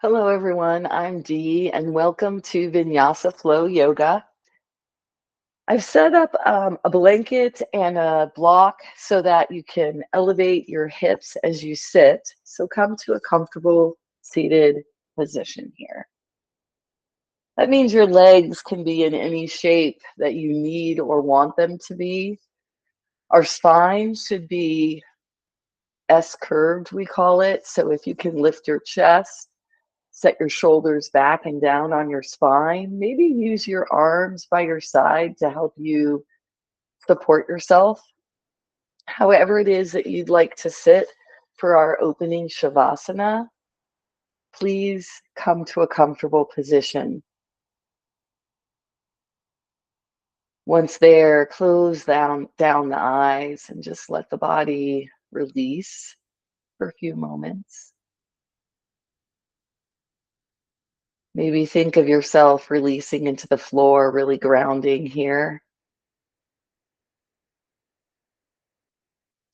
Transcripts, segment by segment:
Hello, everyone. I'm Dee, and welcome to Vinyasa Flow Yoga. I've set up a blanket and a block so that you can elevate your hips as you sit. So come to a comfortable seated position here. That means your legs can be in any shape that you need or want them to be. Our spine should be S curved, we call it. So if you can lift your chest, set your shoulders back and down on your spine. Maybe use your arms by your side to help you support yourself. However it is that you'd like to sit for our opening Shavasana, please come to a comfortable position. Once there, close down the eyes and just let the body release for a few moments. Maybe think of yourself releasing into the floor, really grounding here.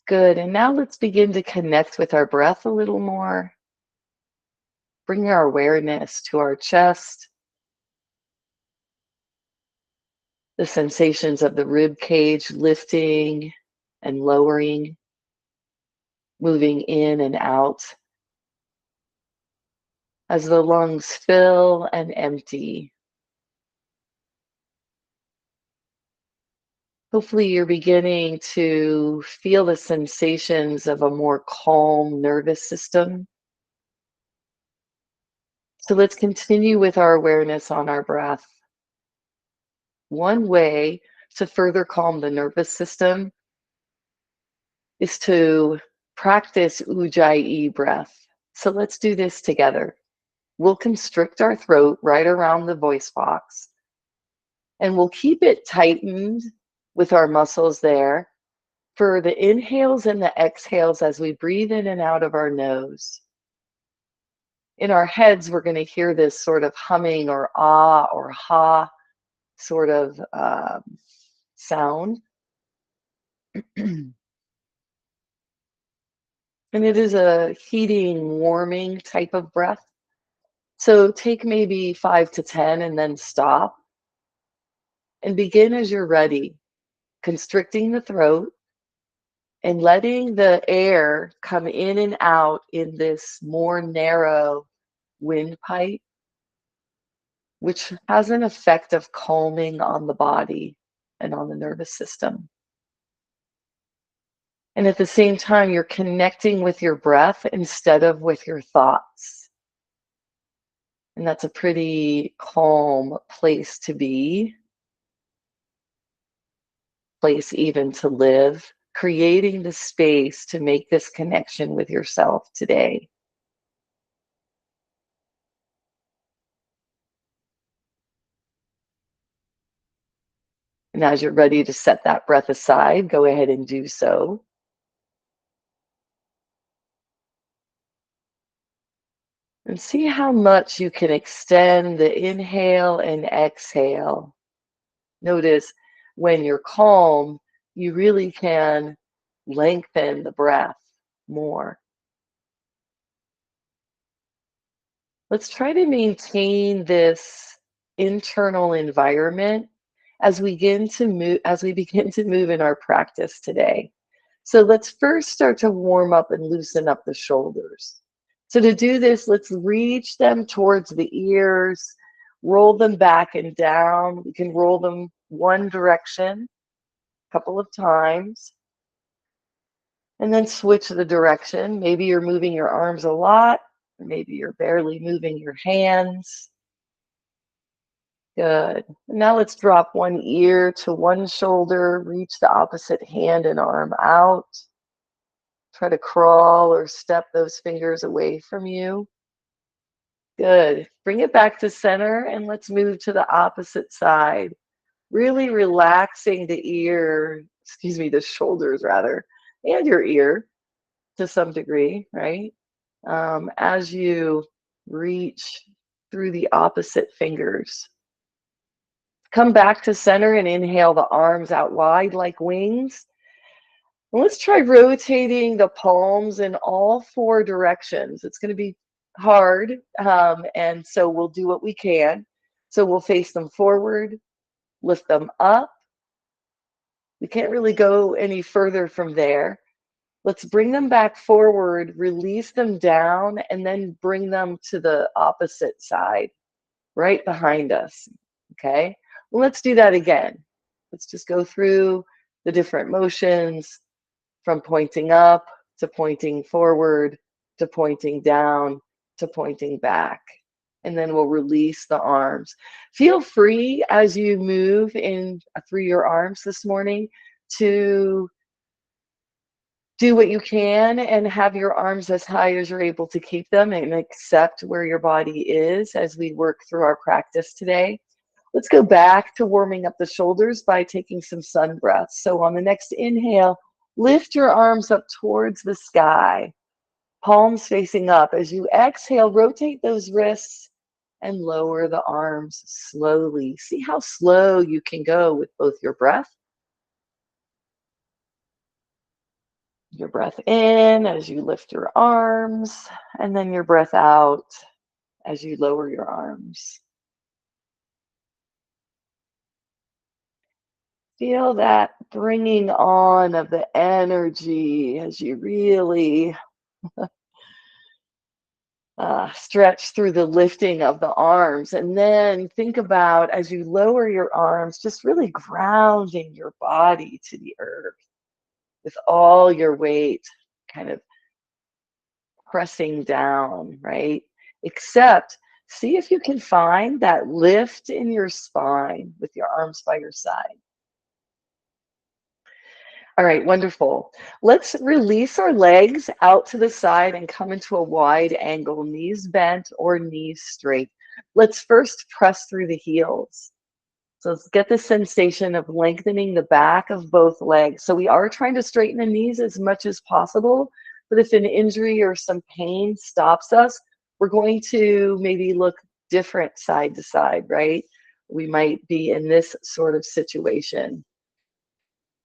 Good. And now let's begin to connect with our breath a little more. Bring our awareness to our chest, the sensations of the rib cage lifting and lowering, moving in and out as the lungs fill and empty. Hopefully, you're beginning to feel the sensations of a more calm nervous system. So let's continue with our awareness on our breath. One way to further calm the nervous system is to practice Ujjayi breath. So let's do this together. We'll constrict our throat right around the voice box, and we'll keep it tightened with our muscles there for the inhales and the exhales as we breathe in and out of our nose. In our heads, we're going to hear this sort of humming or ah or ha sort of sound. And it is a heating, warming type of breath. So take maybe 5 to 10 and then stop. And begin as you're ready, constricting the throat and letting the air come in and out in this more narrow windpipe, which has an effect of calming on the body and on the nervous system. And at the same time, you're connecting with your breath instead of with your thoughts. And that's a pretty calm place to be, place even to live, creating the space to make this connection with yourself today. And as you're ready to set that breath aside, go ahead and do so. And see how much you can extend the inhale and exhale. Notice when you're calm, you really can lengthen the breath more. Let's try to maintain this internal environment as we begin to move in our practice today. So let's first start to warm up and loosen up the shoulders. So to do this, let's reach them towards the ears, roll them back and down. We can roll them one direction a couple of times, and then switch the direction. Maybe you're moving your arms a lot, or maybe you're barely moving your hands. Good. Now let's drop one ear to one shoulder, reach the opposite hand and arm out. Try to crawl or step those fingers away from you. Good. Bring it back to center and let's move to the opposite side. Really relaxing the shoulders rather, and your ear to some degree, right? As you reach through the opposite fingers. Come back to center and inhale the arms out wide like wings. And let's try rotating the palms in all four directions. It's going to be hard, and so we'll do what we can. So we'll face them forward, lift them up. We can't really go any further from there. Let's bring them back forward, release them down, and then bring them to the opposite side, right behind us. Okay? Well, let's do that again. Let's just go through the different motions from pointing up to pointing forward to pointing down to pointing back. And then we'll release the arms. Feel free as you move in through your arms this morning to do what you can and have your arms as high as you're able to keep them and accept where your body is as we work through our practice today. Let's go back to warming up the shoulders by taking some sun breaths. So on the next inhale, lift your arms up towards the sky, palms facing up. As you exhale, rotate those wrists and lower the arms slowly. See how slow you can go with both your breath in as you lift your arms, and then your breath out as you lower your arms. Feel that bringing on of the energy as you really stretch through the lifting of the arms. And then think about as you lower your arms, just really grounding your body to the earth with all your weight kind of pressing down, right? Except see if you can find that lift in your spine with your arms by your side. All right, wonderful. Let's release our legs out to the side and come into a wide angle, knees bent or knees straight. Let's first press through the heels. So let's get the sensation of lengthening the back of both legs. So we are trying to straighten the knees as much as possible, but if an injury or some pain stops us, we're going to maybe look different side to side, right? We might be in this sort of situation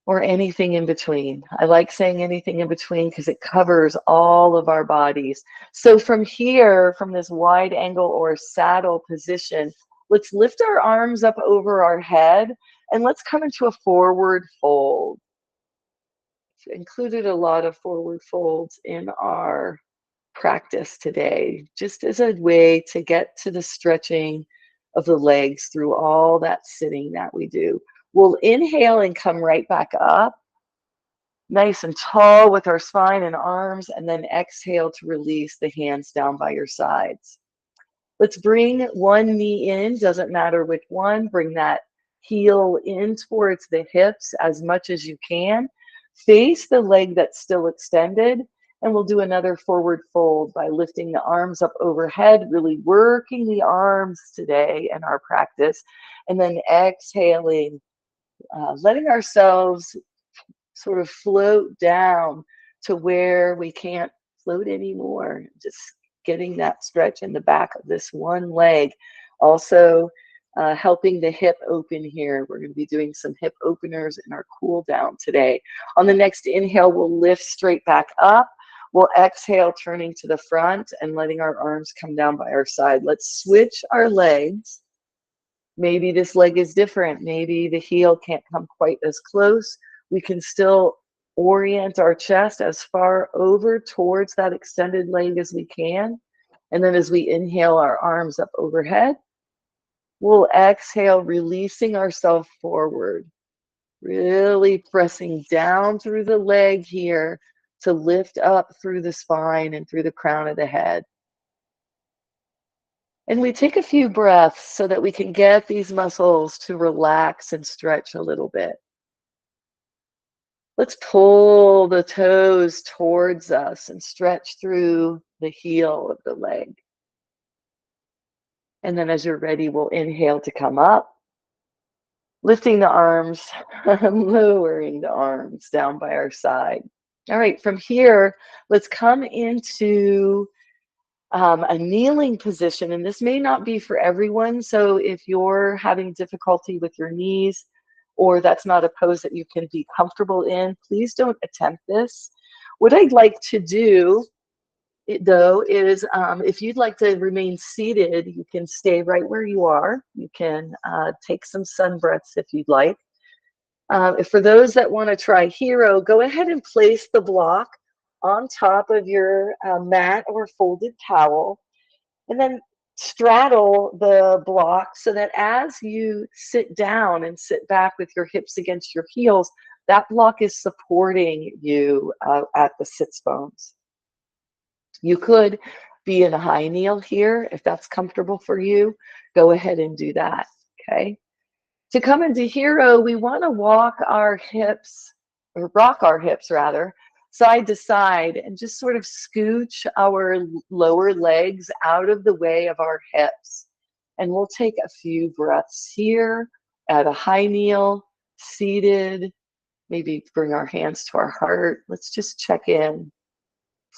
or anything in between. I like saying anything in between because it covers all of our bodies. So from here, from this wide angle or saddle position, let's lift our arms up over our head and let's come into a forward fold. Included a lot of forward folds in our practice today, just as a way to get to the stretching of the legs through all that sitting that we do. We'll inhale and come right back up, nice and tall with our spine and arms, and then exhale to release the hands down by your sides. Let's bring one knee in, doesn't matter which one. Bring that heel in towards the hips as much as you can. Face the leg that's still extended, and we'll do another forward fold by lifting the arms up overhead, really working the arms today in our practice, and then exhaling, letting ourselves sort of float down to where we can't float anymore. Just getting that stretch in the back of this one leg. Also helping the hip open here. We're going to be doing some hip openers in our cool down today. On the next inhale, we'll lift straight back up. We'll exhale, turning to the front and letting our arms come down by our side. Let's switch our legs. Maybe this leg is different. Maybe the heel can't come quite as close. We can still orient our chest as far over towards that extended leg as we can. And then as we inhale our arms up overhead, we'll exhale, releasing ourselves forward, really pressing down through the leg here to lift up through the spine and through the crown of the head. And we take a few breaths so that we can get these muscles to relax and stretch a little bit. Let's pull the toes towards us and stretch through the heel of the leg. And then as you're ready, we'll inhale to come up, lifting the arms, lowering the arms down by our side. All right, from here, let's come into a kneeling position, and this may not be for everyone. So if you're having difficulty with your knees, or that's not a pose that you can be comfortable in, please don't attempt this. What I'd like to do though, is if you'd like to remain seated, you can stay right where you are. You can take some sun breaths if you'd like. For those that want to try hero, go ahead and place the block on top of your mat or folded towel, and then straddle the block so that as you sit down and sit back with your hips against your heels, that block is supporting you at the sits bones. You could be in a high kneel here if that's comfortable for you. Go ahead and do that, okay? To come into hero, we want to walk our hips, or rock our hips rather, side to side, and just sort of scooch our lower legs out of the way of our hips. And we'll take a few breaths here at a high kneel, seated, maybe bring our hands to our heart. Let's just check in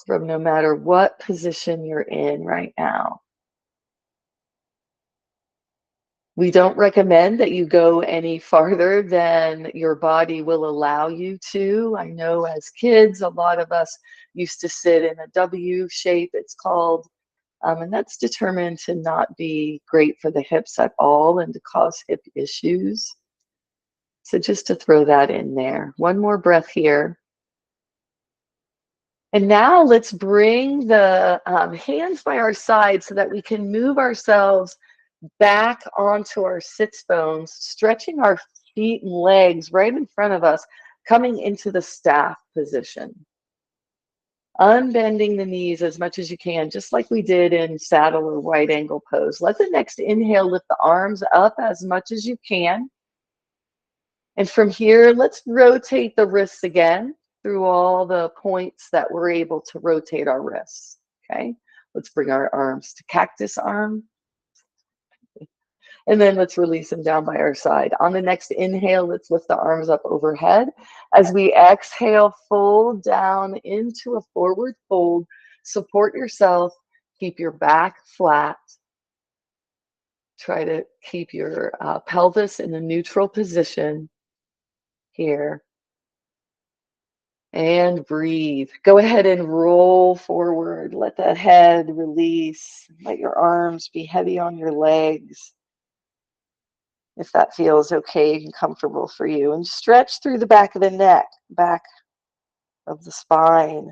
from no matter what position you're in right now. We don't recommend that you go any farther than your body will allow you to. I know as kids, a lot of us used to sit in a W shape, it's called, and that's determined to not be great for the hips at all and to cause hip issues. So just to throw that in there. One more breath here. And now let's bring the hands by our side so that we can move ourselves back onto our sits bones, stretching our feet and legs right in front of us, coming into the staff position. Unbending the knees as much as you can, just like we did in saddle or wide angle pose. Let the next inhale lift the arms up as much as you can. And from here, let's rotate the wrists again through all the points that we're able to rotate our wrists. Okay, let's bring our arms to cactus arm. And then let's release them down by our side. On the next inhale, let's lift the arms up overhead. As we exhale, fold down into a forward fold. Support yourself. Keep your back flat. Try to keep your pelvis in a neutral position here. And breathe. Go ahead and roll forward. Let that head release. Let your arms be heavy on your legs, if that feels okay and comfortable for you. And stretch through the back of the neck, back of the spine,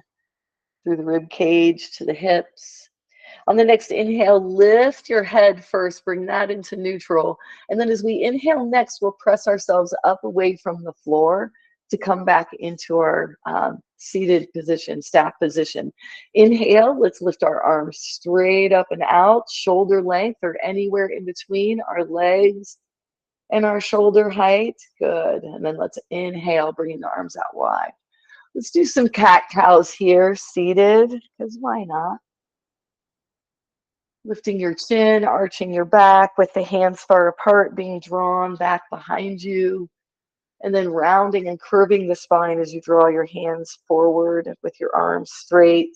through the rib cage to the hips. On the next inhale, lift your head first, bring that into neutral. And then as we inhale next, we'll press ourselves up away from the floor to come back into our seated position, staff position. Inhale, let's lift our arms straight up and out, shoulder length or anywhere in between our legs and our shoulder height. Good. And then let's inhale, bringing the arms out wide. Let's do some cat-cows here, seated, because why not? Lifting your chin, arching your back with the hands far apart, being drawn back behind you. And then rounding and curving the spine as you draw your hands forward with your arms straight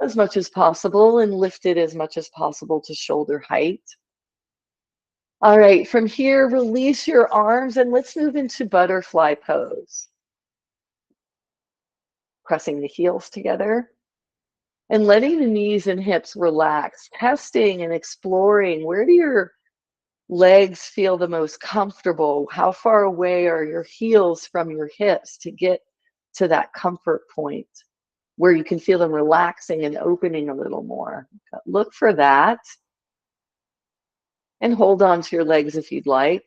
as much as possible and lifted as much as possible to shoulder height. All right, from here, release your arms and let's move into butterfly pose. Pressing the heels together and letting the knees and hips relax, testing and exploring. Where do your legs feel the most comfortable? How far away are your heels from your hips to get to that comfort point where you can feel them relaxing and opening a little more? Look for that and hold on to your legs if you'd like.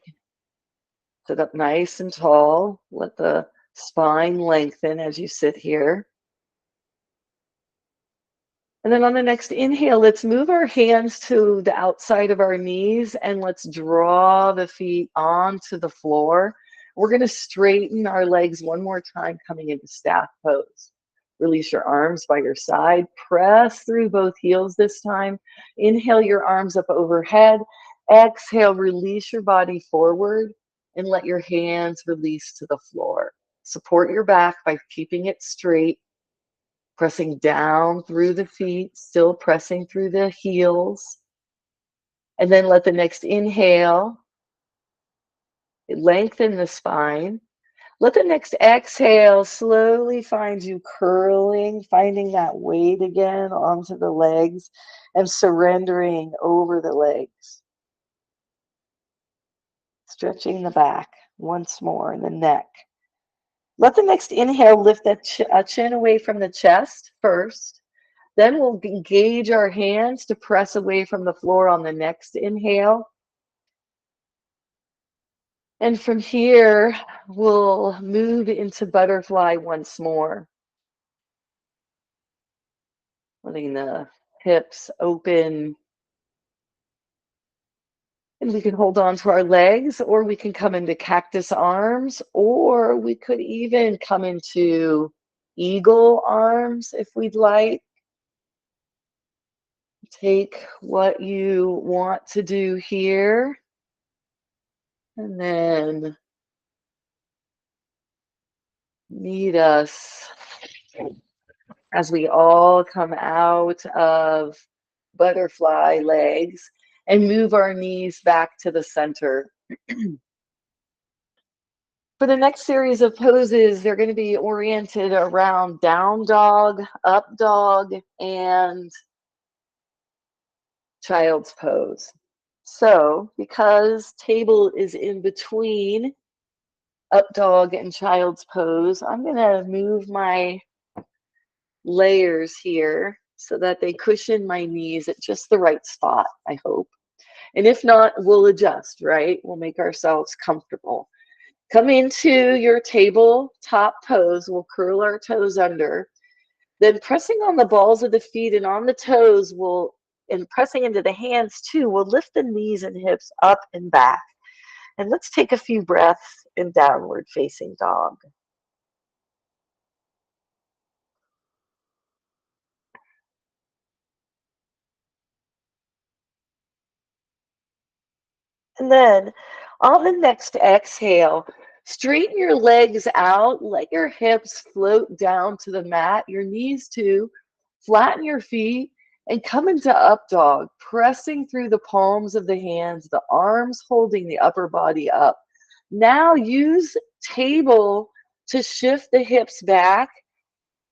Sit up nice and tall. Let the spine lengthen as you sit here. And then on the next inhale, let's move our hands to the outside of our knees and let's draw the feet onto the floor. We're going to straighten our legs one more time, coming into staff pose. Release your arms by your side. Press through both heels this time. Inhale your arms up overhead. Exhale, release your body forward and let your hands release to the floor. Support your back by keeping it straight. Pressing down through the feet, still pressing through the heels. And then let the next inhale lengthen the spine. Let the next exhale slowly find you curling, finding that weight again onto the legs and surrendering over the legs. Stretching the back once more and the neck. Let the next inhale lift that chin away from the chest first. Then we'll engage our hands to press away from the floor on the next inhale. And from here, we'll move into butterfly once more. Letting the hips open. And we can hold on to our legs, or we can come into cactus arms, or we could even come into eagle arms if we'd like. Take what you want to do here. And then meet us as we all come out of butterfly legs and move our knees back to the center. For the next series of poses, they're going to be oriented around down dog, up dog, and child's pose. So, because table is in between up dog and child's pose, I'm going to move my layers here so that they cushion my knees at just the right spot, I hope. And if not, we'll adjust, right? We'll make ourselves comfortable. Come into your tabletop pose. We'll curl our toes under. Then pressing on the balls of the feet and on the toes, and pressing into the hands too, we'll lift the knees and hips up and back. And let's take a few breaths in downward facing dog. And then on the next exhale, straighten your legs out, let your hips float down to the mat, your knees too, flatten your feet, and come into up dog, pressing through the palms of the hands, the arms holding the upper body up. Now use table to shift the hips back,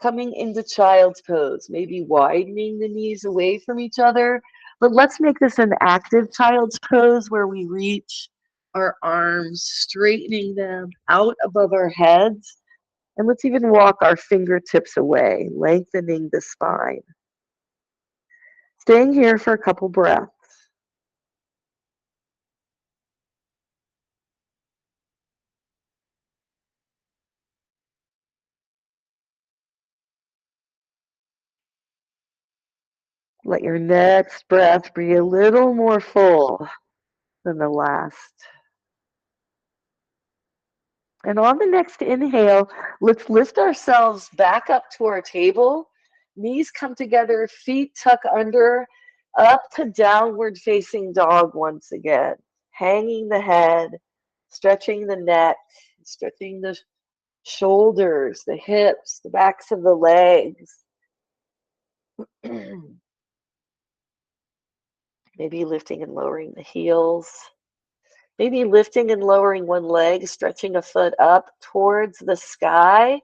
coming into child's pose, maybe widening the knees away from each other. But let's make this an active child's pose where we reach our arms, straightening them out above our heads. And let's even walk our fingertips away, lengthening the spine. Staying here for a couple breaths. Let your next breath be a little more full than the last. And on the next inhale, let's lift ourselves back up to our table. Knees come together, feet tuck under, up to downward facing dog once again. Hanging the head, stretching the neck, stretching the shoulders, the hips, the backs of the legs. Maybe lifting and lowering the heels. Maybe lifting and lowering one leg, stretching a foot up towards the sky.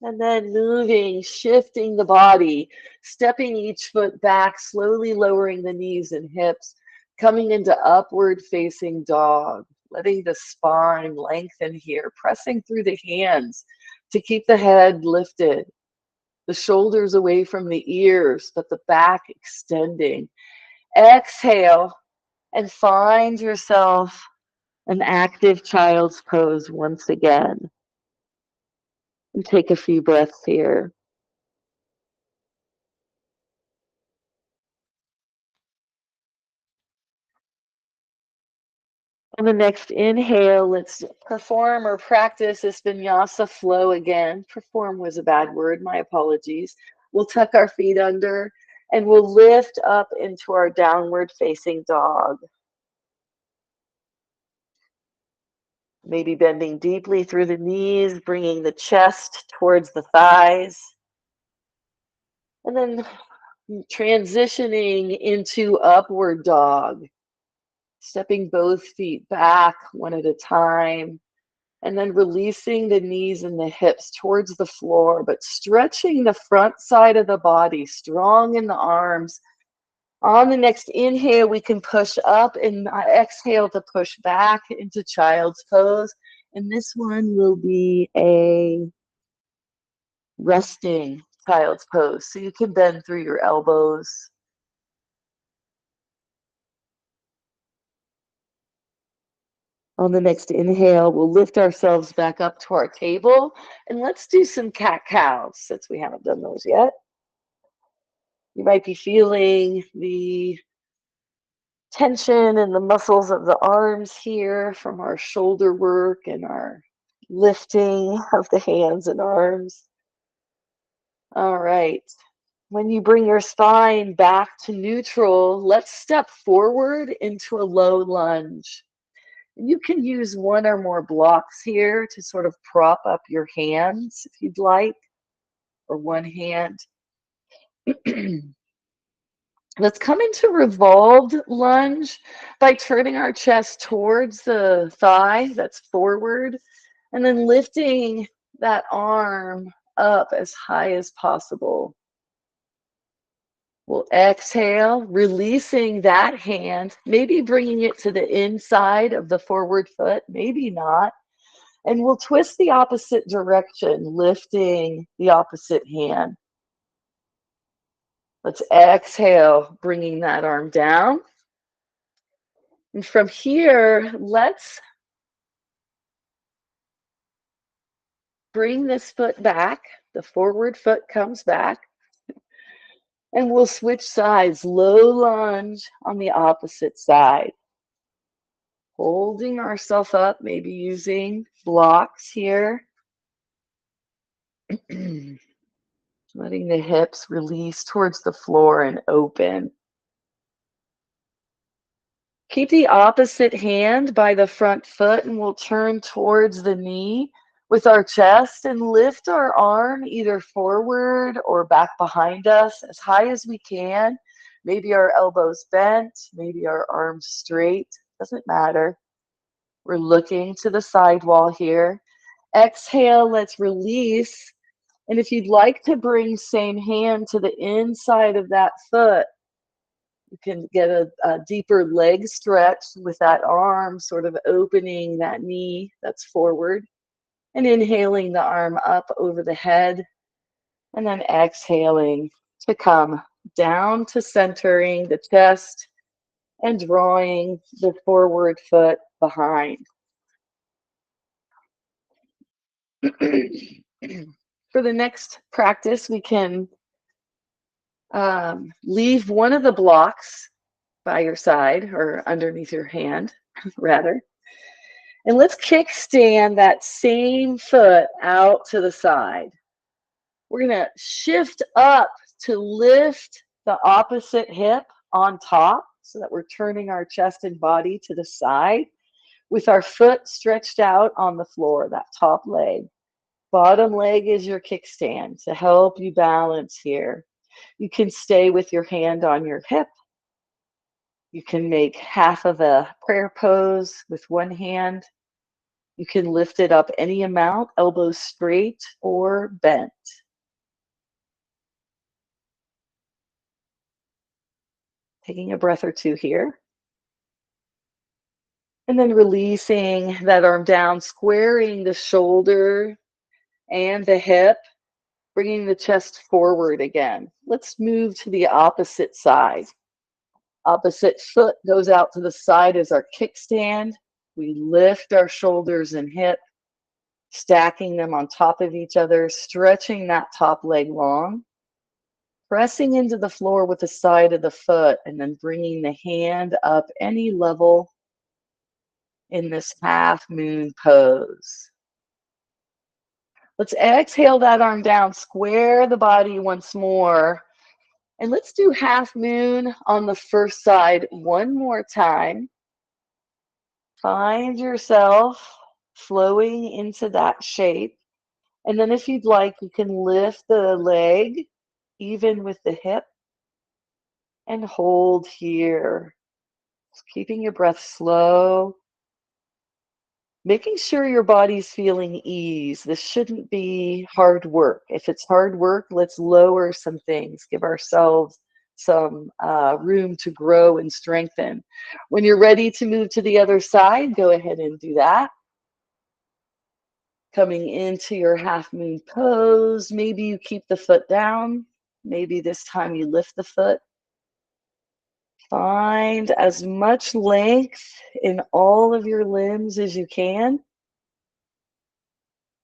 And then moving, shifting the body, stepping each foot back, slowly lowering the knees and hips, coming into upward facing dog, letting the spine lengthen here, pressing through the hands to keep the head lifted, the shoulders away from the ears, but the back extending. Exhale and find yourself an active child's pose once again. And take a few breaths here. On the next inhale, let's perform or practice this Vinyasa Flow again. Perform was a bad word, my apologies. We'll tuck our feet under and we'll lift up into our downward facing dog. Maybe bending deeply through the knees, bringing the chest towards the thighs. And then transitioning into upward dog. Stepping both feet back one at a time, and then releasing the knees and the hips towards the floor, but stretching the front side of the body, strong in the arms. On the next inhale, we can push up, and exhale to push back into child's pose. And this one will be a resting child's pose. So you can bend through your elbows. On the next inhale, we'll lift ourselves back up to our table, and let's do some cat-cows since we haven't done those yet. You might be feeling the tension in the muscles of the arms here from our shoulder work and our lifting of the hands and arms. All right. When you bring your spine back to neutral, let's step forward into a low lunge. You can use one or more blocks here to sort of prop up your hands if you'd like, or one hand. Let's come into revolved lunge by turning our chest towards the thigh that's forward, and then lifting that arm up as high as possible. We'll exhale, releasing that hand, maybe bringing it to the inside of the forward foot, maybe not. And we'll twist the opposite direction, lifting the opposite hand. Let's exhale, bringing that arm down. And from here, let's bring this foot back. The forward foot comes back. And we'll switch sides, low lunge on the opposite side. Holding ourselves up, maybe using blocks here. Letting the hips release towards the floor and open. Keep the opposite hand by the front foot, and we'll turn towards the knee with our chest and lift our arm either forward or back behind us as high as we can. Maybe our elbows bent, maybe our arms straight, doesn't matter. We're looking to the side wall here. Exhale, let's release. And if you'd like to bring same hand to the inside of that foot, you can get a deeper leg stretch with that arm sort of opening that knee that's forward, and inhaling the arm up over the head, and then exhaling to come down to centering the chest and drawing the forward foot behind. For the next practice, we can leave one of the blocks by your side or underneath your hand, rather. And let's kickstand that same foot out to the side. We're going to shift up to lift the opposite hip on top so that we're turning our chest and body to the side with our foot stretched out on the floor, that top leg. Bottom leg is your kickstand to help you balance here. You can stay with your hand on your hip. You can make half of a prayer pose with one hand. You can lift it up any amount, elbows straight or bent. Taking a breath or two here. And then releasing that arm down, squaring the shoulder and the hip, bringing the chest forward again. Let's move to the opposite side. Opposite foot goes out to the side as our kickstand. We lift our shoulders and hip, stacking them on top of each other, stretching that top leg long, pressing into the floor with the side of the foot, and then bringing the hand up any level in this half moon pose. Let's exhale that arm down, square the body once more, and let's do half moon on the first side one more time. Find yourself flowing into that shape. And then if you'd like, you can lift the leg even with the hip and hold here. Keeping your breath slow, making sure your body's feeling ease. This shouldn't be hard work. If it's hard work, let's lower some things, give ourselves some room to grow and strengthen. When you're ready to move to the other side, go ahead and do that. Coming into your half moon pose, maybe you keep the foot down. Maybe this time you lift the foot. Find as much length in all of your limbs as you can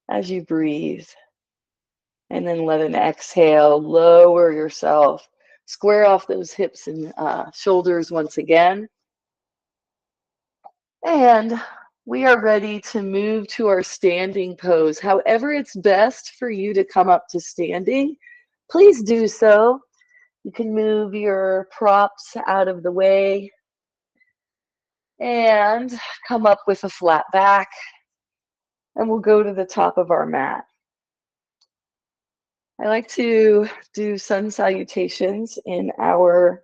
as you breathe. And then let an exhale, lower yourself. Square off those hips and shoulders once again. And we are ready to move to our standing pose. However it's best for you to come up to standing, please do so. You can move your props out of the way and come up with a flat back. And we'll go to the top of our mat. I like to do sun salutations in our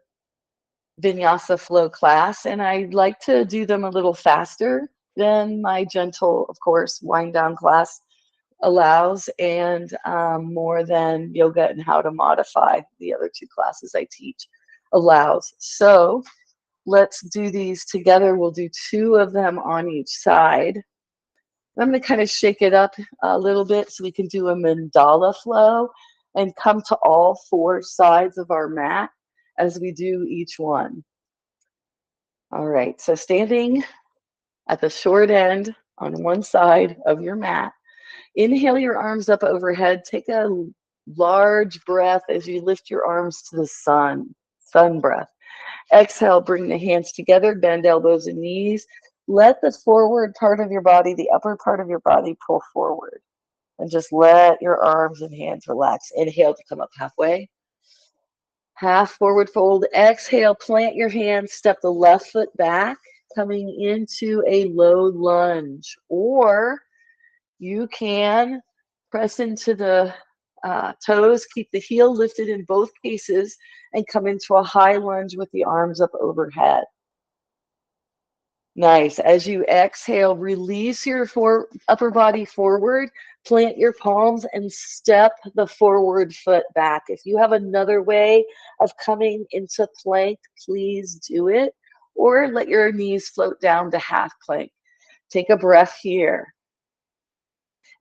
Vinyasa Flow class, and I like to do them a little faster than my gentle, of course, wind down class allows, and more than yoga and how to modify, the other two classes I teach, allows. So let's do these together. We'll do two of them on each side. I'm going to kind of shake it up a little bit so we can do a mandala flow and come to all four sides of our mat as we do each one. All right, so standing at the short end on one side of your mat, inhale your arms up overhead. Take a large breath as you lift your arms to the sun breath. Exhale, bring the hands together, bend elbows and knees. Let the forward part of your body, the upper part of your body, pull forward. And just let your arms and hands relax. Inhale to come up halfway. Half forward fold. Exhale, plant your hands, step the left foot back, coming into a low lunge. Or you can press into the toes, keep the heel lifted in both cases, and come into a high lunge with the arms up overhead. Nice. As you exhale, release your upper body forward, plant your palms, and step the forward foot back. If you have another way of coming into plank, please do it, or let your knees float down to half plank. Take a breath here.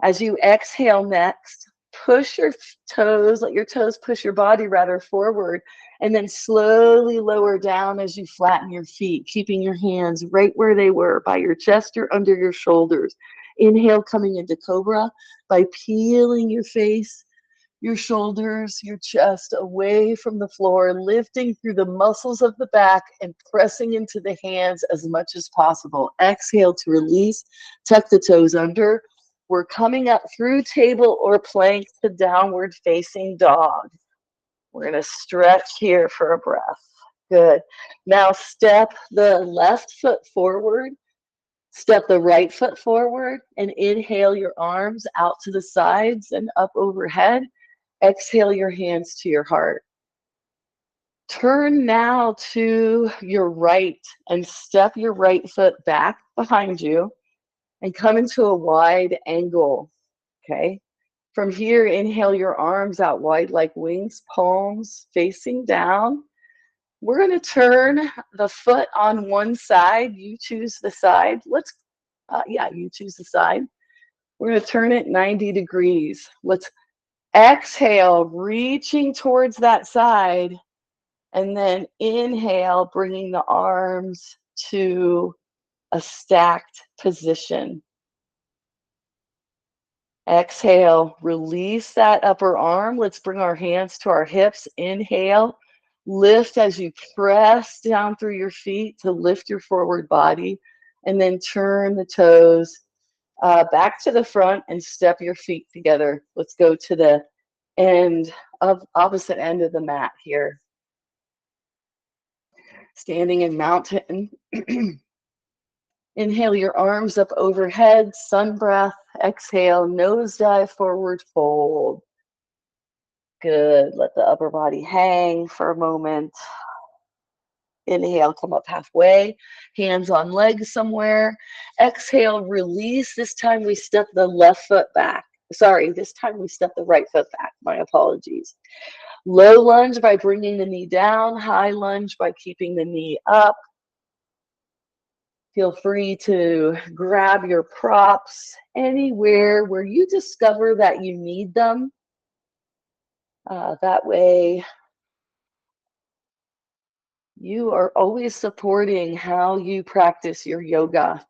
As you exhale next, push your toes, let your toes push your body rather forward, and then slowly lower down as you flatten your feet, keeping your hands right where they were, by your chest or under your shoulders. Inhale, coming into cobra by peeling your face, your shoulders, your chest away from the floor, lifting through the muscles of the back and pressing into the hands as much as possible. Exhale to release, tuck the toes under. We're coming up through table or plank to downward facing dog. We're going to stretch here for a breath. Good. Now step the left foot forward, step the right foot forward, and inhale your arms out to the sides and up overhead. Exhale your hands to your heart. Turn now to your right and step your right foot back behind you and come into a wide angle. Okay. From here, inhale your arms out wide like wings, palms facing down. We're going to turn the foot on one side. You choose the side. You choose the side. We're going to turn it 90 degrees. Let's exhale, reaching towards that side. And then inhale, bringing the arms to a stacked position. Exhale, release that upper arm. Let's bring our hands to our hips. Inhale, lift as you press down through your feet to lift your forward body, and then turn the toes back to the front and step your feet together. Let's go to the opposite end of the mat here. Standing in mountain. Inhale your arms up overhead, sun breath. Exhale, nose dive, forward fold. Good. Let the upper body hang for a moment. Inhale, come up halfway, hands on legs somewhere. Exhale, release. This time we step the left foot back. Sorry, this time we step the right foot back. My apologies. Low lunge by bringing the knee down. High lunge by keeping the knee up. Feel free to grab your props anywhere where you discover that you need them. That way, you are always supporting how you practice your yoga.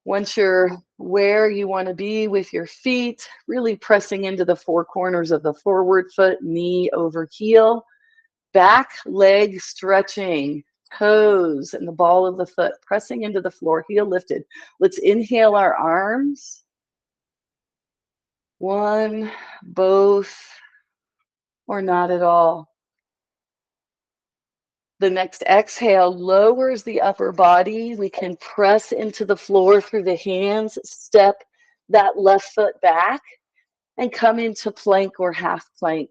Once you're where you want to be with your feet, really pressing into the four corners of the forward foot, knee over heel, back leg stretching, toes and the ball of the foot pressing into the floor, heel lifted. Let's inhale our arms. One, both, or not at all. The next exhale lowers the upper body. We can press into the floor through the hands, step that left foot back, and come into plank or half plank.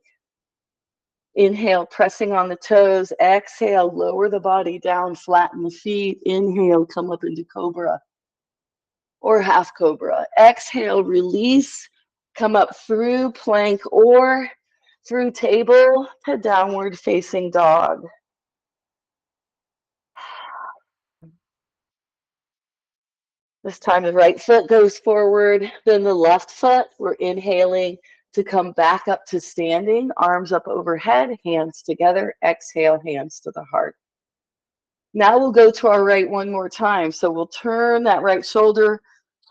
Inhale, pressing on the toes. Exhale, lower the body down, flatten the feet. Inhale, come up into cobra or half cobra. Exhale, release, come up through plank or through table to downward facing dog. This time the right foot goes forward, then the left foot. We're inhaling to come back up to standing, arms up overhead, hands together. Exhale, hands to the heart. Now we'll go to our right one more time. So we'll turn that right shoulder,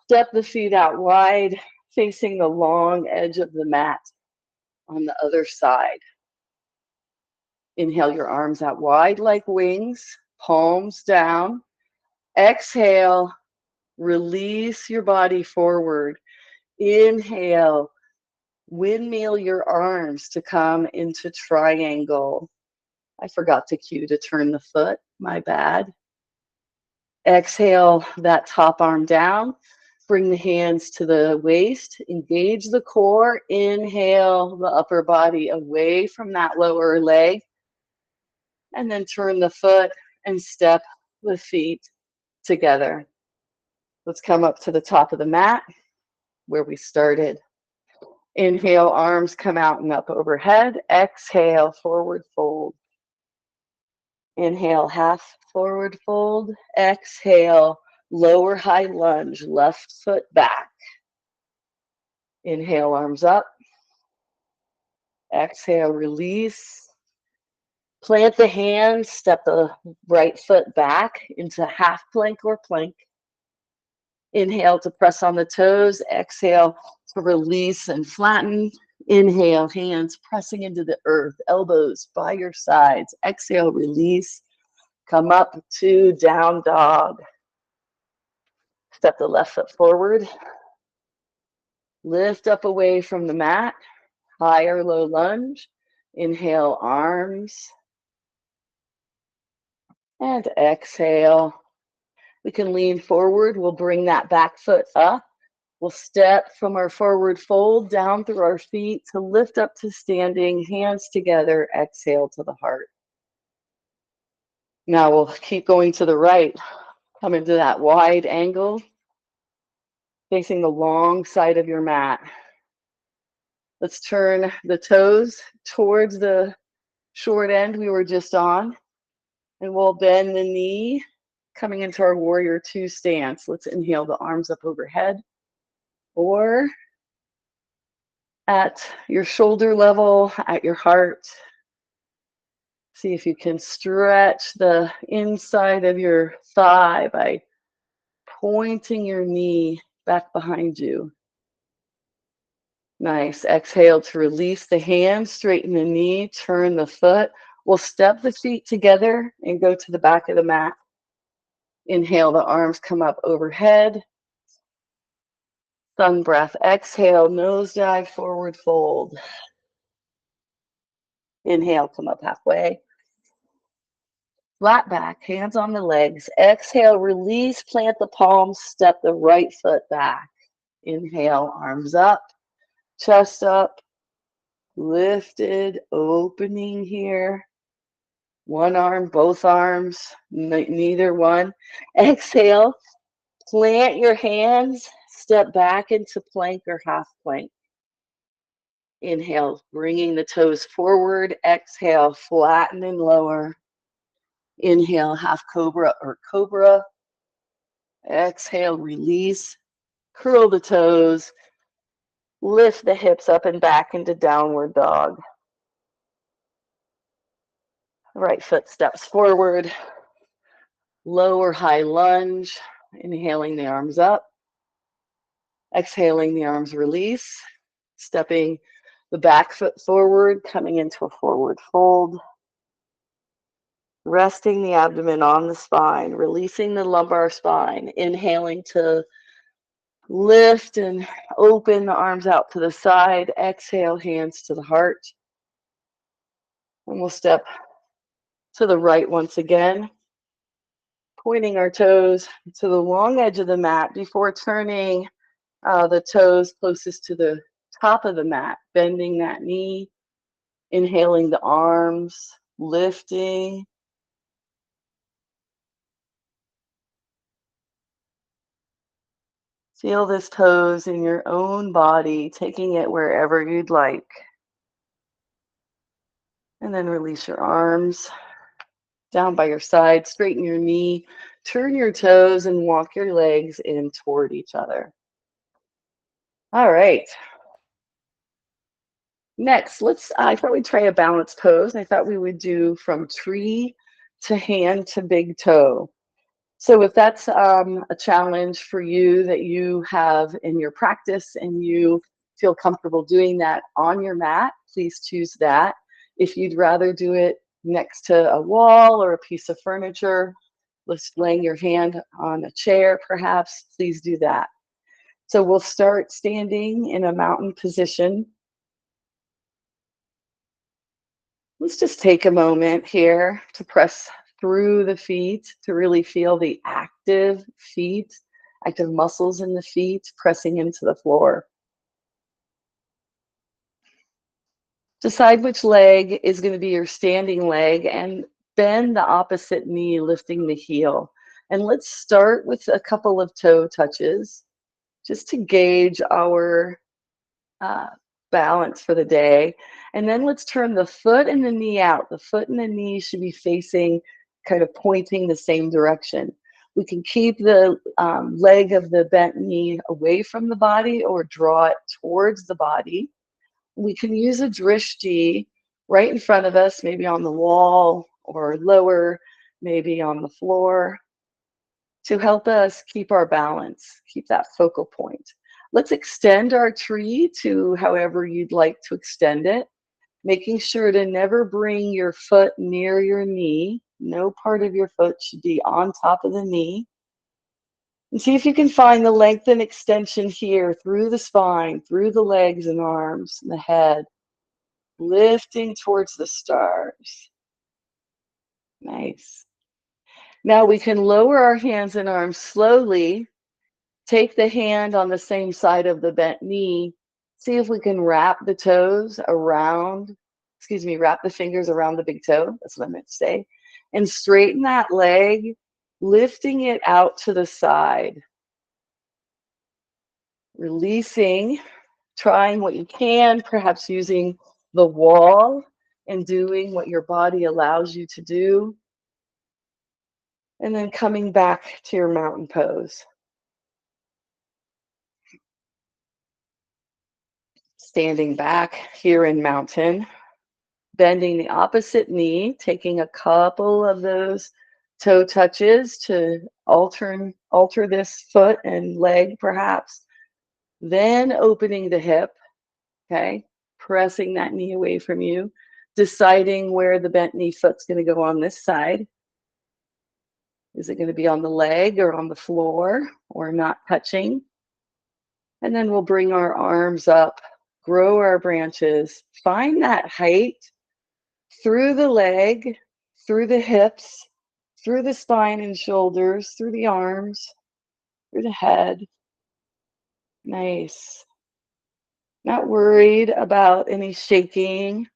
step the feet out wide, facing the long edge of the mat on the other side. Inhale your arms out wide like wings, palms down. Exhale, release your body forward. Inhale, windmill your arms to come into triangle. I forgot to cue to turn the foot, my bad. Exhale that top arm down. Bring the hands to the waist, engage the core. Inhale the upper body away from that lower leg. And then turn the foot and step the feet together. Let's come up to the top of the mat where we started. Inhale, arms come out and up overhead. Exhale, forward fold. Inhale, half forward fold. Exhale, lower high lunge, left foot back. Inhale, arms up. Exhale, release. Plant the hands, step the right foot back into half plank or plank. Inhale to press on the toes. Exhale to release and flatten. Inhale, hands pressing into the earth, elbows by your sides. Exhale, release. Come up to down dog. Step the left foot forward. Lift up away from the mat. High or low lunge. Inhale, arms. And exhale. We can lean forward. We'll bring that back foot up. We'll step from our forward fold down through our feet to lift up to standing, hands together, exhale to the heart. Now we'll keep going to the right. Come into that wide angle, facing the long side of your mat. Let's turn the toes towards the short end we were just on, and we'll bend the knee, coming into our warrior two stance. Let's inhale the arms up overhead, or at your shoulder level, at your heart. See if you can stretch the inside of your thigh by pointing your knee back behind you. Nice. Exhale to release the hands, straighten the knee, turn the foot. We'll step the feet together and go to the back of the mat. Inhale, the arms come up overhead. Sun breath. Exhale, nose dive, forward fold. Inhale, come up halfway. Flat back, hands on the legs. Exhale, release, plant the palms, step the right foot back. Inhale, arms up, chest up, lifted, opening here. One arm, both arms, neither one. Exhale, plant your hands, step back into plank or half plank. Inhale, bringing the toes forward. Exhale, flatten and lower. Inhale, half cobra or cobra. Exhale, release. Curl the toes. Lift the hips up and back into downward dog. Right foot steps forward. Lower high lunge. Inhaling the arms up. Exhaling the arms release. Stepping the back foot forward, coming into a forward fold. Resting the abdomen on the spine, releasing the lumbar spine. Inhaling to lift and open the arms out to the side. Exhale, hands to the heart. And we'll step to the right once again, pointing our toes to the long edge of the mat before turning the toes closest to the top of the mat, bending that knee, inhaling the arms, lifting. Feel this pose in your own body, taking it wherever you'd like. And then release your arms down by your side, straighten your knee, turn your toes, and walk your legs in toward each other. All right. Next, I thought we'd try a balance pose. I thought we would do from tree to hand to big toe. So if that's a challenge for you that you have in your practice and you feel comfortable doing that on your mat, please choose that. If you'd rather do it next to a wall or a piece of furniture, just laying your hand on a chair perhaps, please do that. So we'll start standing in a mountain position. Let's just take a moment here to press through the feet to really feel the active feet, active muscles in the feet pressing into the floor. Decide which leg is going to be your standing leg and bend the opposite knee, lifting the heel. And let's start with a couple of toe touches just to gauge our uh, balance for the day. And then let's turn the foot and the knee out. The foot and the knee should be facing, kind of pointing the same direction. We can keep the leg of the bent knee away from the body or draw it towards the body. We can use a drishti right in front of us, maybe on the wall or lower, maybe on the floor, to help us keep our balance, keep that focal point. Let's extend our tree to however you'd like to extend it, making sure to never bring your foot near your knee. No part of your foot should be on top of the knee. And see if you can find the length and extension here through the spine, through the legs and arms and the head, lifting towards the stars. Nice. Now we can lower our hands and arms slowly. Take the hand on the same side of the bent knee. See if we can wrap the toes around, wrap the fingers around the big toe. That's what I meant to say. And straighten that leg, lifting it out to the side. Releasing, trying what you can, perhaps using the wall and doing what your body allows you to do. And then coming back to your mountain pose. Standing back here in mountain, bending the opposite knee, taking a couple of those toe touches to alter this foot and leg perhaps. Then opening the hip, okay? Pressing that knee away from you, deciding where the bent knee foot's going to go on this side. Is it going to be on the leg or on the floor or not touching? And then we'll bring our arms up, grow our branches, find that height through the leg, through the hips, through the spine and shoulders, through the arms, through the head. Nice. Not worried about any shaking.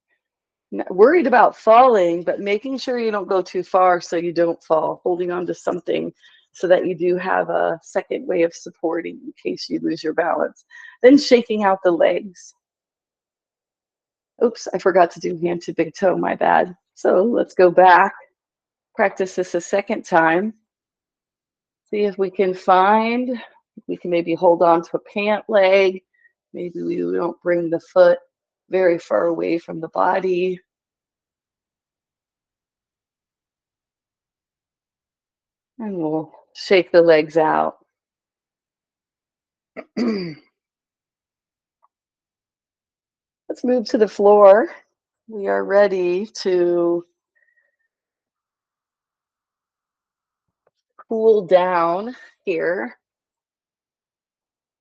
Worried about falling, but making sure you don't go too far so you don't fall, holding on to something so that you do have a second way of supporting in case you lose your balance. Then shaking out the legs. Oops, I forgot to do hand to big toe, my bad. So let's go back, practice this a second time. See if we can find, we can maybe hold on to a pant leg. Maybe we don't bring the foot very far away from the body. And we'll shake the legs out. Let's move to the floor. We are ready to cool down here.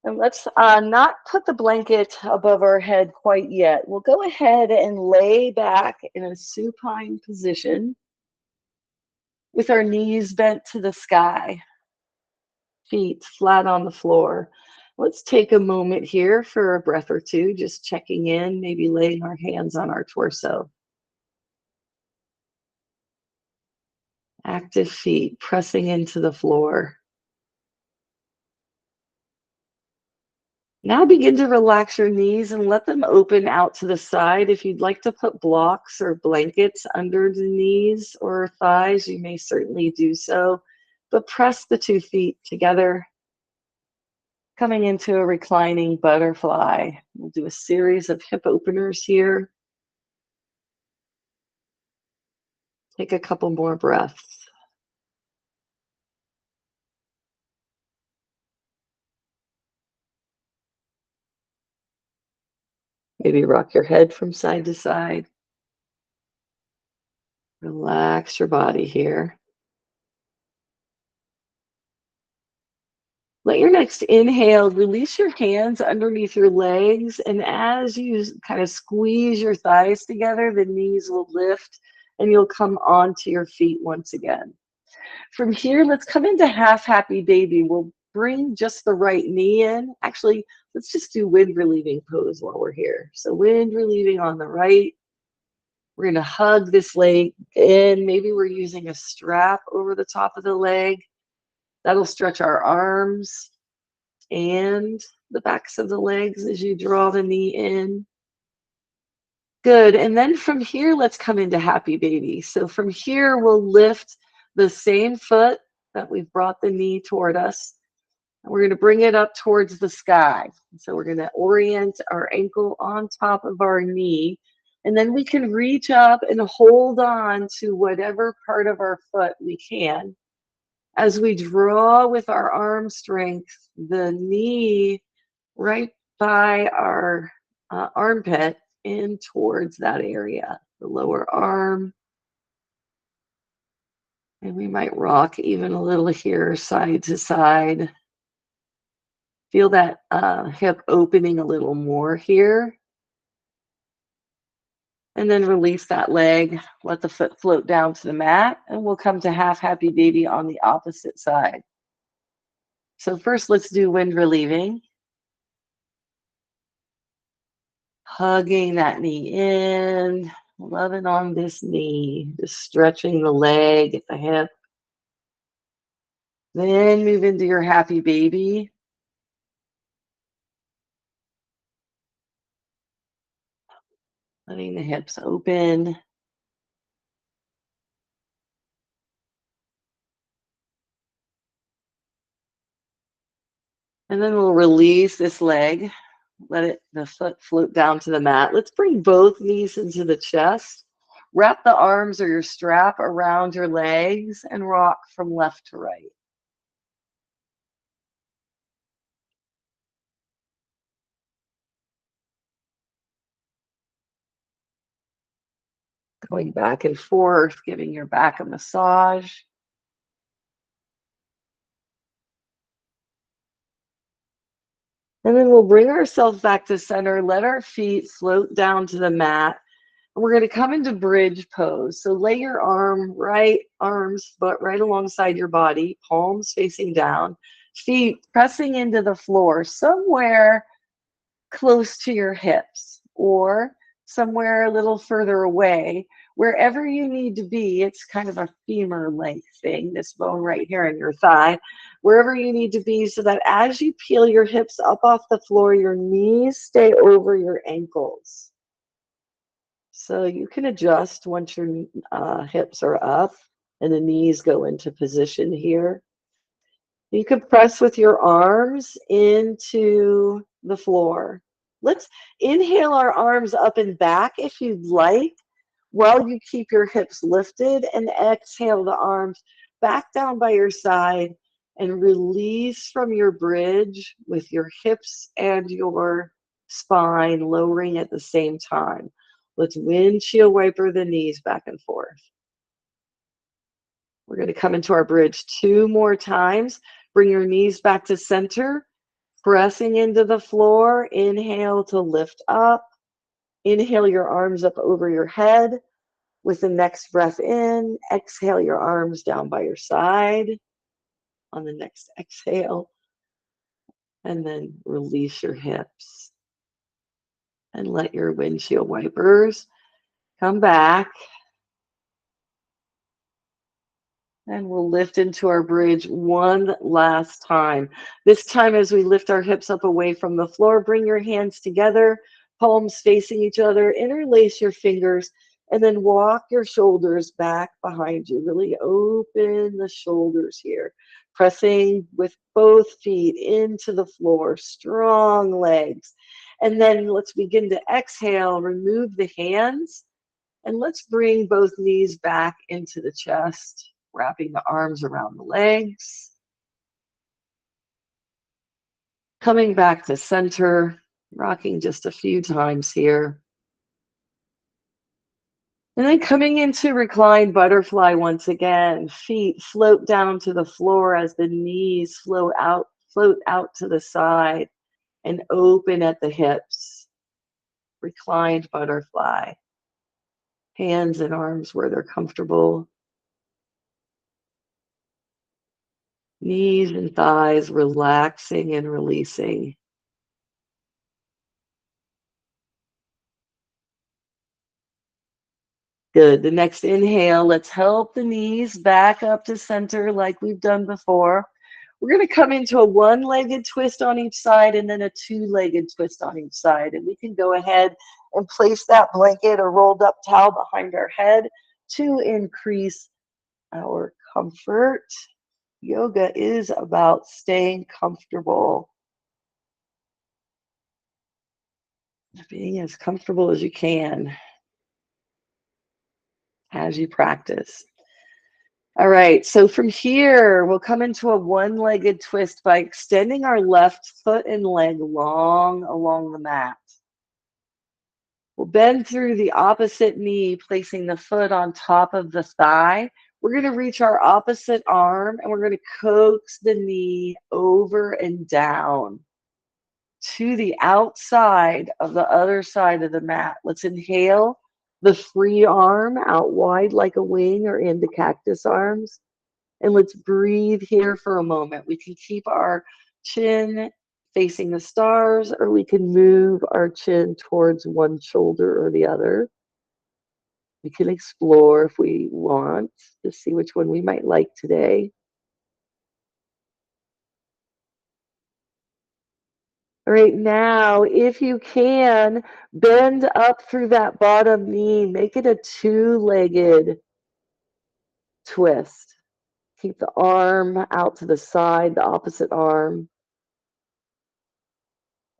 And let's not put the blanket above our head quite yet. We'll go ahead and lay back in a supine position with our knees bent to the sky, feet flat on the floor. Let's take a moment here for a breath or two, just checking in, maybe laying our hands on our torso. Active feet pressing into the floor. Now begin to relax your knees and let them open out to the side. If you'd like to put blocks or blankets under the knees or thighs, you may certainly do so. But press the 2 feet together, coming into a reclining butterfly. We'll do a series of hip openers here. Take a couple more breaths. Maybe rock your head from side to side. Relax your body here. Let your next inhale release your hands underneath your legs, and as you kind of squeeze your thighs together, the knees will lift and you'll come onto your feet once again. From here, let's come into half happy baby. We'll bring just the right knee in. Actually, let's just do wind relieving pose while we're here. So wind relieving on the right. We're going to hug this leg in. Maybe we're using a strap over the top of the leg. That'll stretch our arms and the backs of the legs as you draw the knee in. Good. And then from here, let's come into happy baby. So from here, we'll lift the same foot that we've brought the knee toward us. And we're going to bring it up towards the sky. So we're going to orient our ankle on top of our knee. And then we can reach up and hold on to whatever part of our foot we can. As we draw with our arm strength, the knee right by our armpit in towards that area, the lower arm. And we might rock even a little here, side to side. Feel that hip opening a little more here. And then release that leg, let the foot float down to the mat, and we'll come to half happy baby on the opposite side. So first, let's do wind relieving. Hugging that knee in, loving on this knee, just stretching the leg at the hip. Then move into your happy baby. Letting the hips open. And then we'll release this leg. Let the foot float down to the mat. Let's bring both knees into the chest. Wrap the arms or your strap around your legs and rock from left to right. Going back and forth, giving your back a massage. And then we'll bring ourselves back to center, let our feet float down to the mat. And we're going to come into bridge pose. So lay your arms but right alongside your body, palms facing down, feet pressing into the floor somewhere close to your hips or somewhere a little further away, wherever you need to be. It's kind of a femur length thing, this bone right here in your thigh, wherever you need to be, so that as you peel your hips up off the floor, your knees stay over your ankles. So you can adjust once your hips are up and the knees go into position here. You can press with your arms into the floor. Let's inhale our arms up and back if you'd like, while you keep your hips lifted, and exhale the arms back down by your side and release from your bridge with your hips and your spine lowering at the same time. Let's windshield wiper the knees back and forth. We're going to come into our bridge 2 more times. Bring your knees back to center, pressing into the floor. Inhale to lift up. Inhale your arms up over your head. With the next breath in, exhale your arms down by your side. On the next exhale, and then release your hips. And let your windshield wipers come back. And we'll lift into our bridge one last time. This time, as we lift our hips up away from the floor, bring your hands together, palms facing each other, interlace your fingers, and then walk your shoulders back behind you. Really open the shoulders here, pressing with both feet into the floor, strong legs. And then let's begin to exhale, remove the hands, and let's bring both knees back into the chest. Wrapping the arms around the legs. Coming back to center, rocking just a few times here. And then coming into reclined butterfly once again. Feet float down to the floor as the knees float out to the side and open at the hips. Reclined butterfly. Hands and arms where they're comfortable. Knees and thighs relaxing and releasing. Good. The next inhale, let's help the knees back up to center like we've done before. We're going to come into a one-legged twist on each side and then a two-legged twist on each side. And we can go ahead and place that blanket or rolled up towel behind our head to increase our comfort. Yoga is about staying comfortable. Being as comfortable as you can as you practice. All right, so from here, we'll come into a one-legged twist by extending our left foot and leg long along the mat. We'll bend through the opposite knee, placing the foot on top of the thigh. We're going to reach our opposite arm, and we're going to coax the knee over and down to the outside of the other side of the mat. Let's inhale the free arm out wide like a wing or into cactus arms. And let's breathe here for a moment. We can keep our chin facing the stars, or we can move our chin towards one shoulder or the other. We can explore if we want to see which one we might like today. All right, now, if you can, bend up through that bottom knee. Make it a two-legged twist. Keep the arm out to the side, the opposite arm.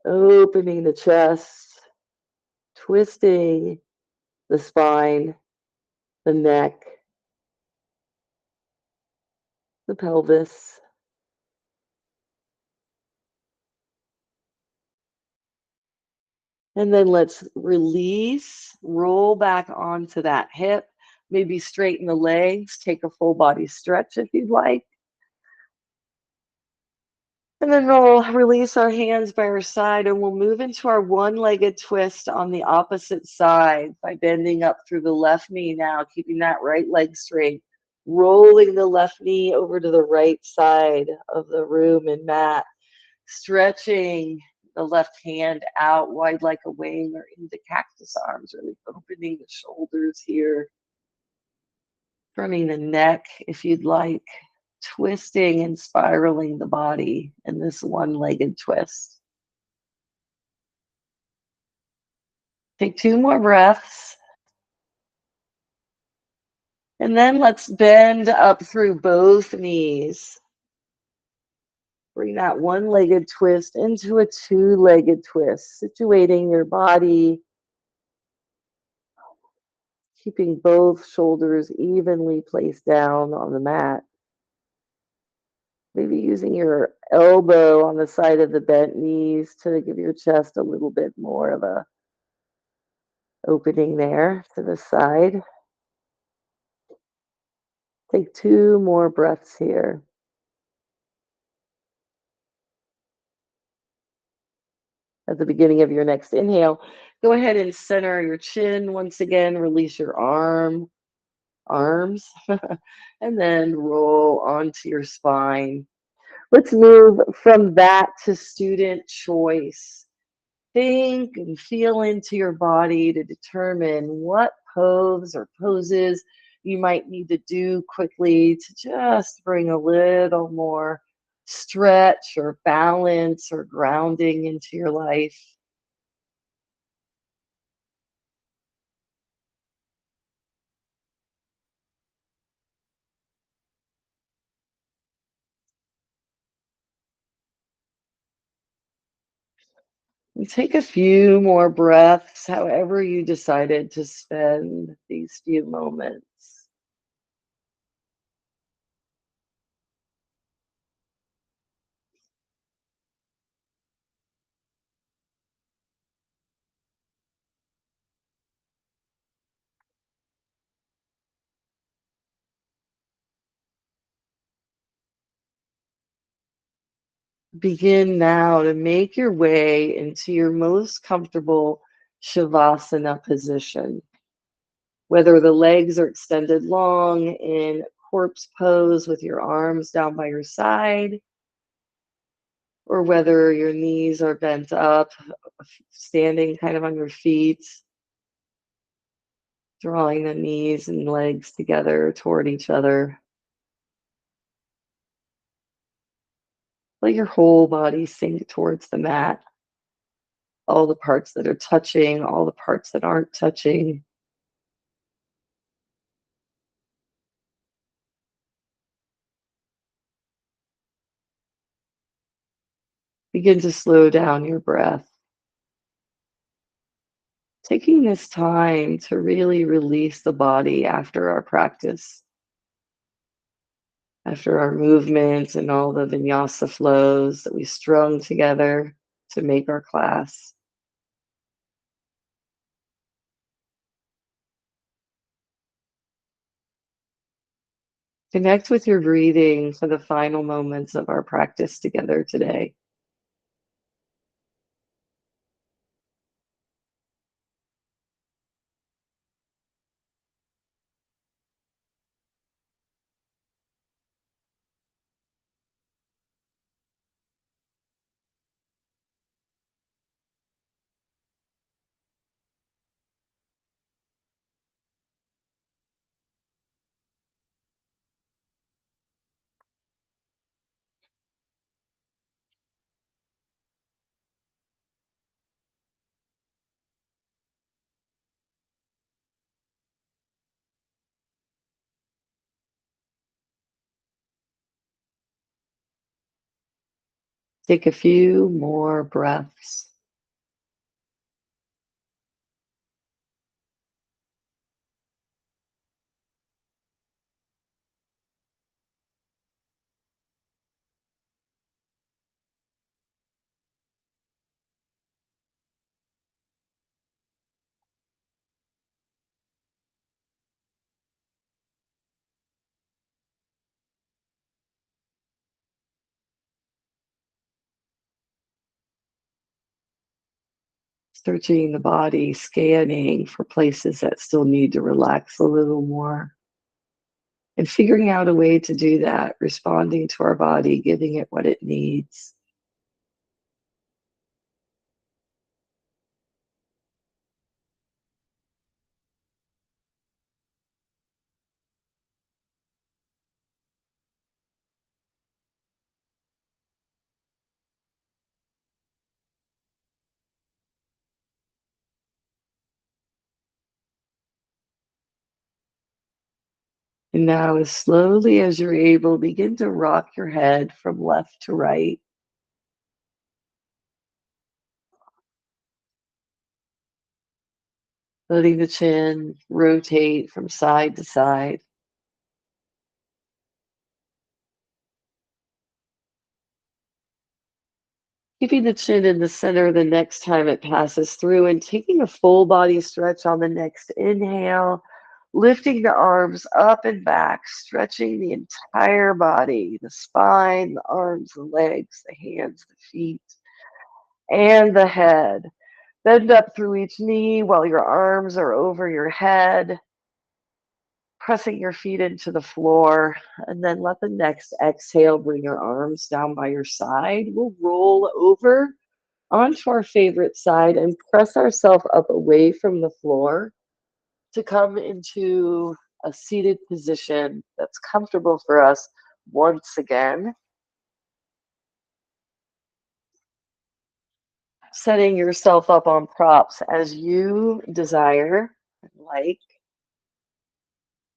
Opening the chest, twisting the spine, the neck, the pelvis. And then let's release, roll back onto that hip. Maybe straighten the legs, take a full body stretch if you'd like. And then we'll release our hands by our side, and we'll move into our one-legged twist on the opposite side by bending up through the left knee now, keeping that right leg straight, rolling the left knee over to the right side of the room and mat, stretching the left hand out wide like a wing or into cactus arms, really opening the shoulders here, turning the neck if you'd like, twisting and spiraling the body in this one-legged twist. Take two more breaths. And then let's bend up through both knees. Bring that one-legged twist into a two-legged twist, situating your body, keeping both shoulders evenly placed down on the mat. Maybe using your elbow on the side of the bent knees to give your chest a little bit more of a opening there to the side. Take two more breaths here. At the beginning of your next inhale, go ahead and center your chin once again, release your arms, and then roll onto your spine. Let's move from that to student choice. Think and feel into your body to determine what pose or poses you might need to do quickly to just bring a little more stretch or balance or grounding into your life. And take a few more breaths, however you decided to spend these few moments. Begin now to make your way into your most comfortable Shavasana position. Whether the legs are extended long in corpse pose with your arms down by your side, or whether your knees are bent up, standing kind of on your feet, drawing the knees and legs together toward each other. Let your whole body sink towards the mat. All the parts that are touching, all the parts that aren't touching. Begin to slow down your breath. Taking this time to really release the body after our practice, after our movements and all the vinyasa flows that we strung together to make our class. Connect with your breathing for the final moments of our practice together today. Take a few more breaths. Searching the body, scanning for places that still need to relax a little more. And figuring out a way to do that, responding to our body, giving it what it needs. And now, as slowly as you're able, begin to rock your head from left to right, letting the chin rotate from side to side, keeping the chin in the center the next time it passes through, and taking a full body stretch on the next inhale, lifting the arms up and back, stretching the entire body, the spine, the arms, the legs, the hands, the feet, and the head. Bend up through each knee while your arms are over your head, pressing your feet into the floor. And then let the next exhale bring your arms down by your side. We'll roll over onto our favorite side and press ourselves up away from the floor to come into a seated position that's comfortable for us once again. Setting yourself up on props as you desire and like.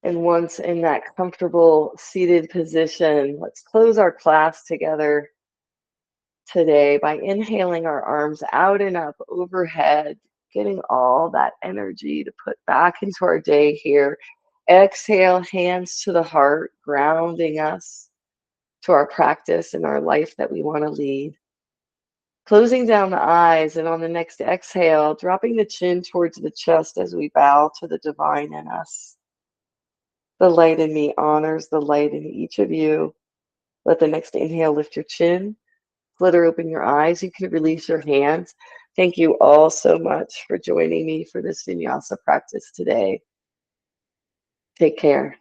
And once in that comfortable seated position, let's close our class together today by inhaling our arms out and up overhead, getting all that energy to put back into our day here. Exhale, hands to the heart, grounding us to our practice and our life that we want to lead. Closing down the eyes, and on the next exhale, dropping the chin towards the chest as we bow to the divine in us. The light in me honors the light in each of you. Let the next inhale lift your chin, flutter open your eyes. You can release your hands. Thank you all so much for joining me for this vinyasa practice today. Take care.